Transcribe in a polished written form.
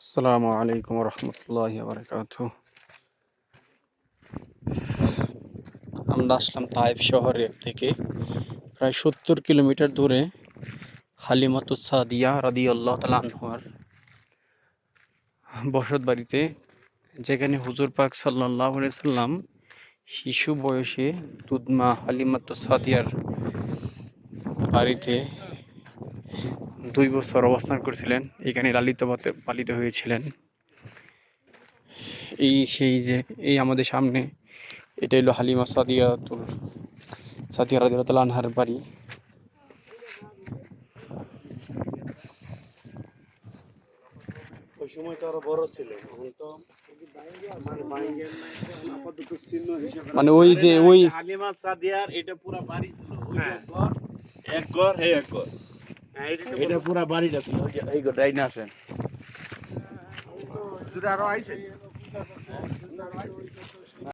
আসসালামু আলাইকুম রহমতুল্লাহি বারাকাতুহু। আমরা আসলাম তায়েফ শহরের থেকে প্রায় 70 কিলোমিটার দূরে হালিমাতুস সাদিয়া রাদিয়াল্লাহু তাআলা আনহার বসত বাড়িতে, যেখানে হুজুর পাক সাল্লাল্লাহু আলাইহি সাল্লাম শিশু বয়সে দুধমা হালিমাতুস সাদিয়ার বাড়িতে 2 বছর অবস্থান করেছিলেন। এখানে পালিত হয়েছিলেন। এই আমাদের সামনে এটা হলো সাদিয়া রাদিয়াল্লাহু তাআলা আনহার বাড়ি। ওই সময় তো আরো বড় ছিল, এখন তো আপাতত চিহ্ন হিসেবে মানে ওই যে ওই হালিমা সাদিয়ার এটা পুরা বাড়ি ছিল। এক ঘর হে এক ঘর, এটা পুরা বাড়িটা ছিল। এই ঘর ডাইনে আসেন, আরো আইছে।